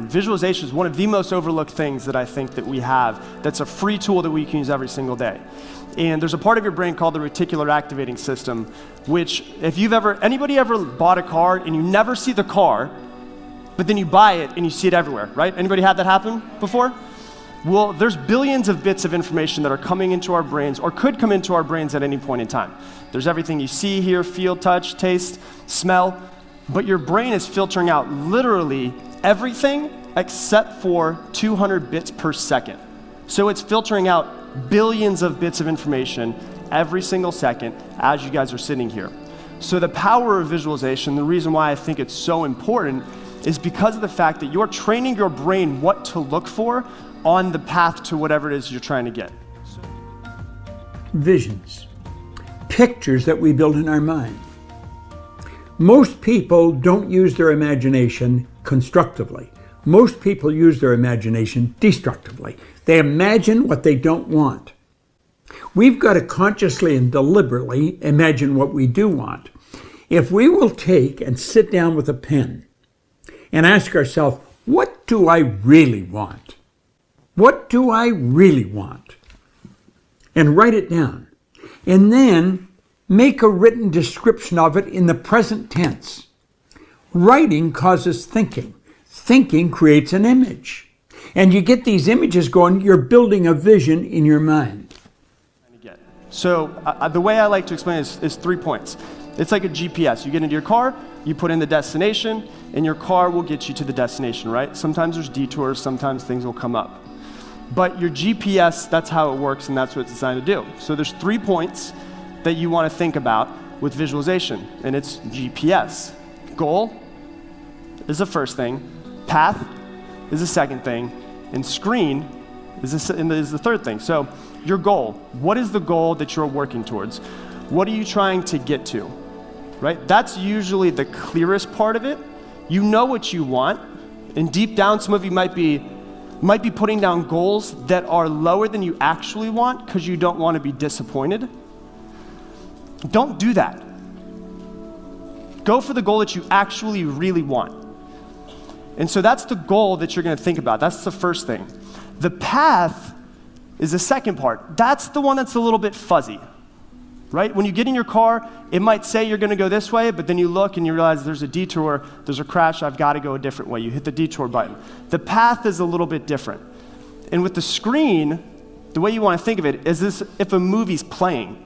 Visualization is one of the most overlooked things that I think that we have that's a free tool that we can use every single day. And there's a part of your brain called the reticular activating system, which if anybody ever bought a car and you never see the car, but then you buy it and you see it everywhere, right? Anybody had that happen before? Well, there's billions of bits of information that are coming into our brains or could come into our brains at any point in time. There's everything you see, hear, feel, touch, taste, smell, but your brain is filtering out literally everything except for 200 bits per second. So it's filtering out billions of bits of information every single second as you guys are sitting here. So the power of visualization, the reason why I think it's so important is because of the fact that you're training your brain what to look for on the path to whatever it is you're trying to get. Visions, pictures that we build in our mind. Most people don't use their imagination constructively. Most people use their imagination destructively. They imagine what they don't want. We've got to consciously and deliberately imagine what we do want. If we will take and sit down with a pen and ask ourselves, what do I really want? What do I really want? And write it down. And then make a written description of it in the present tense. Writing causes thinking. Thinking creates an image. And you get these images going, you're building a vision in your mind. So the way I like to explain it is 3 points. It's like a GPS. You get into your car, you put in the destination, and your car will get you to the destination, right? Sometimes there's detours, sometimes things will come up. But your GPS, that's how it works, and that's what it's designed to do. So there's 3 points that you want to think about with visualization, and it's GPS. Goal is the first thing, path is the second thing, and screen is the third thing. So your goal, what is the goal that you're working towards? What are you trying to get to, right? That's usually the clearest part of it. You know what you want, and deep down, some of you might be putting down goals that are lower than you actually want because you don't want to be disappointed. Don't do that. Go for the goal that you actually really want. And so that's the goal that you're going to think about. That's the first thing. The path is the second part. That's the one that's a little bit fuzzy, right? When you get in your car, it might say you're going to go this way, but then you look and you realize there's a detour, there's a crash, I've got to go a different way. You hit the detour button. The path is a little bit different. And with the screen, the way you want to think of it is this: if a movie's playing,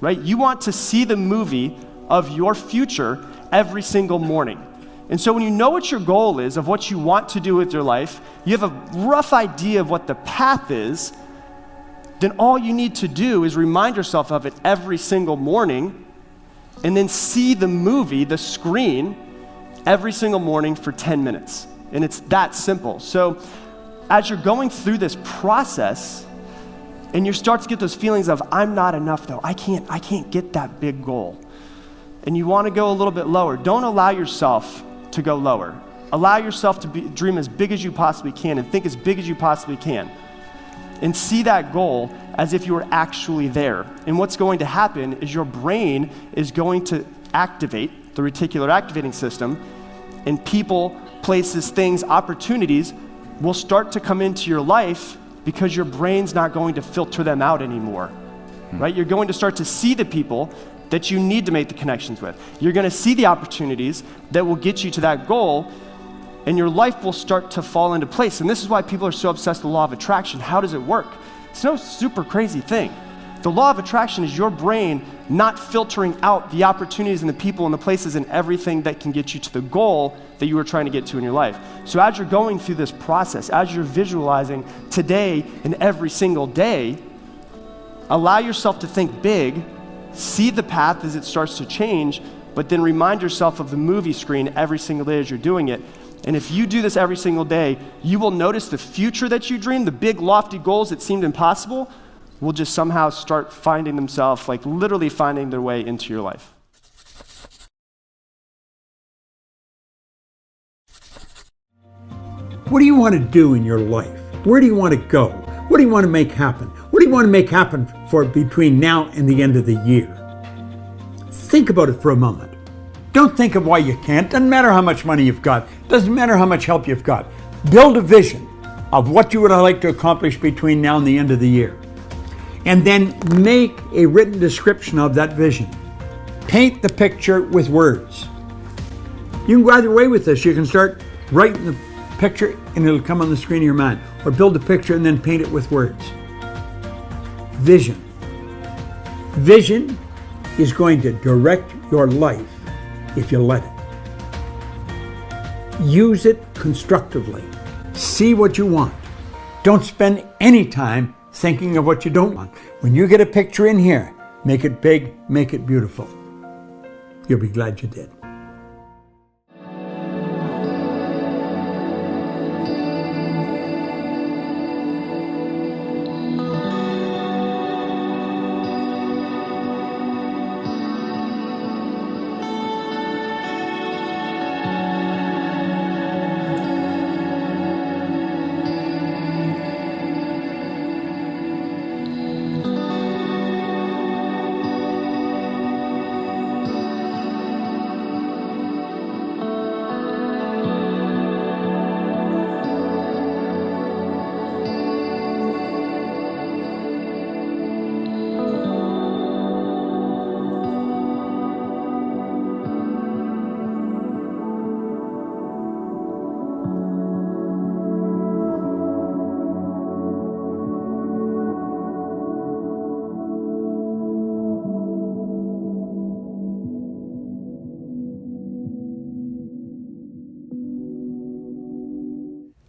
right? You want to see the movie of your future every single morning. And so when you know what your goal is, of what you want to do with your life, you have a rough idea of what the path is, then all you need to do is remind yourself of it every single morning and then see the movie, the screen, every single morning for 10 minutes. And it's that simple. So as you're going through this process and you start to get those feelings of, I'm not enough though, I can't get that big goal, and you want to go a little bit lower, don't allow yourself to go lower. Allow yourself to dream as big as you possibly can and think as big as you possibly can. And see that goal as if you were actually there. And what's going to happen is your brain is going to activate the reticular activating system, and people, places, things, opportunities will start to come into your life because your brain's not going to filter them out anymore, right? You're going to start to see the people that you need to make the connections with. You're going to see the opportunities that will get you to that goal, and your life will start to fall into place. And this is why people are so obsessed with the law of attraction. How does it work? It's no super crazy thing. The law of attraction is your brain not filtering out the opportunities and the people and the places and everything that can get you to the goal that you were trying to get to in your life. So as you're going through this process, as you're visualizing today and every single day, allow yourself to think big, see the path as it starts to change, but then remind yourself of the movie screen every single day as you're doing it. And if you do this every single day, you will notice the future that you dreamed, the big lofty goals that seemed impossible, will just somehow start finding themselves, like literally finding their way into your life. What do you want to do in your life? Where do you want to go? What do you want to make happen? What do you want to make happen for between now and the end of the year? Think about it for a moment. Don't think of why you can't. Doesn't matter how much money you've got. Doesn't matter how much help you've got. Build a vision of what you would like to accomplish between now and the end of the year. And then make a written description of that vision. Paint the picture with words. You can go either way with this. You can start writing the picture and it'll come on the screen of your mind. Or build a picture and then paint it with words. Vision. Vision is going to direct your life if you let it. Use it constructively. See what you want. Don't spend any time thinking of what you don't want. When you get a picture in here, make it big, make it beautiful. You'll be glad you did.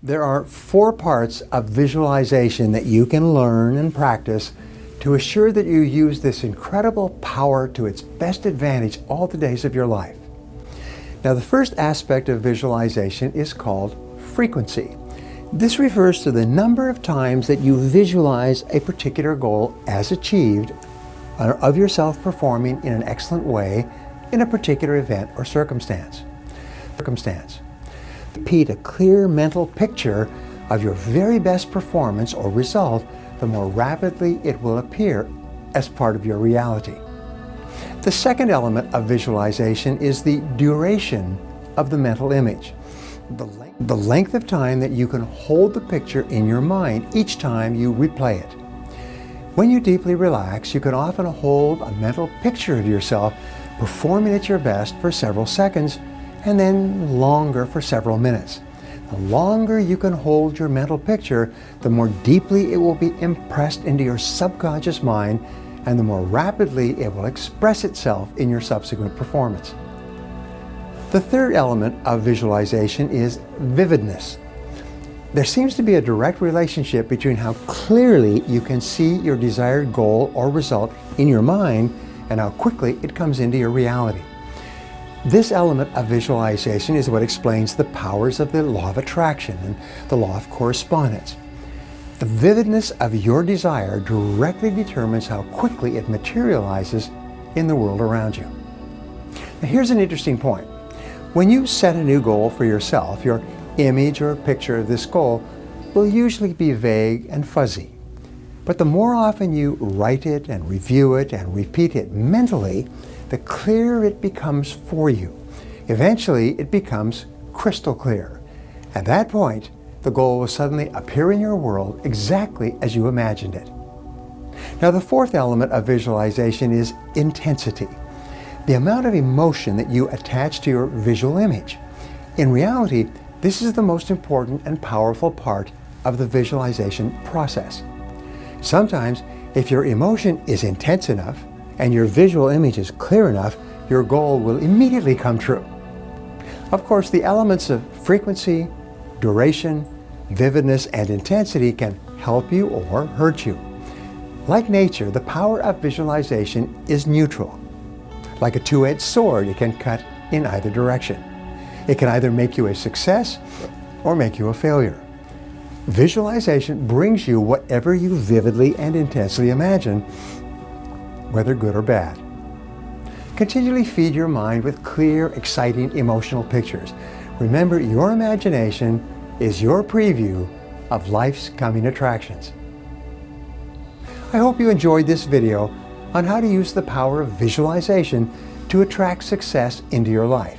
There are 4 parts of visualization that you can learn and practice to assure that you use this incredible power to its best advantage all the days of your life. Now, the first aspect of visualization is called frequency. This refers to the number of times that you visualize a particular goal as achieved of yourself performing in an excellent way in a particular event or circumstance. Repeat a clear mental picture of your very best performance or result, the more rapidly it will appear as part of your reality. The second element of visualization is the duration of the mental image. The length of time that you can hold the picture in your mind each time you replay it. When you deeply relax, you can often hold a mental picture of yourself performing at your best for several seconds and then longer for several minutes. The longer you can hold your mental picture, the more deeply it will be impressed into your subconscious mind and the more rapidly it will express itself in your subsequent performance. The third element of visualization is vividness. There seems to be a direct relationship between how clearly you can see your desired goal or result in your mind and how quickly it comes into your reality. This element of visualization is what explains the powers of the law of attraction and the law of correspondence. The vividness of your desire directly determines how quickly it materializes in the world around you. Now, here's an interesting point. When you set a new goal for yourself, your image or picture of this goal will usually be vague and fuzzy. But the more often you write it and review it and repeat it mentally, the clearer it becomes for you. Eventually, it becomes crystal clear. At that point, the goal will suddenly appear in your world exactly as you imagined it. Now, the fourth element of visualization is intensity, the amount of emotion that you attach to your visual image. In reality, this is the most important and powerful part of the visualization process. Sometimes, if your emotion is intense enough and your visual image is clear enough, your goal will immediately come true. Of course, the elements of frequency, duration, vividness, and intensity can help you or hurt you. Like nature, the power of visualization is neutral. Like a two-edged sword, it can cut in either direction. It can either make you a success or make you a failure. Visualization brings you whatever you vividly and intensely imagine, whether good or bad. Continually feed your mind with clear, exciting, emotional pictures. Remember, your imagination is your preview of life's coming attractions. I hope you enjoyed this video on how to use the power of visualization to attract success into your life.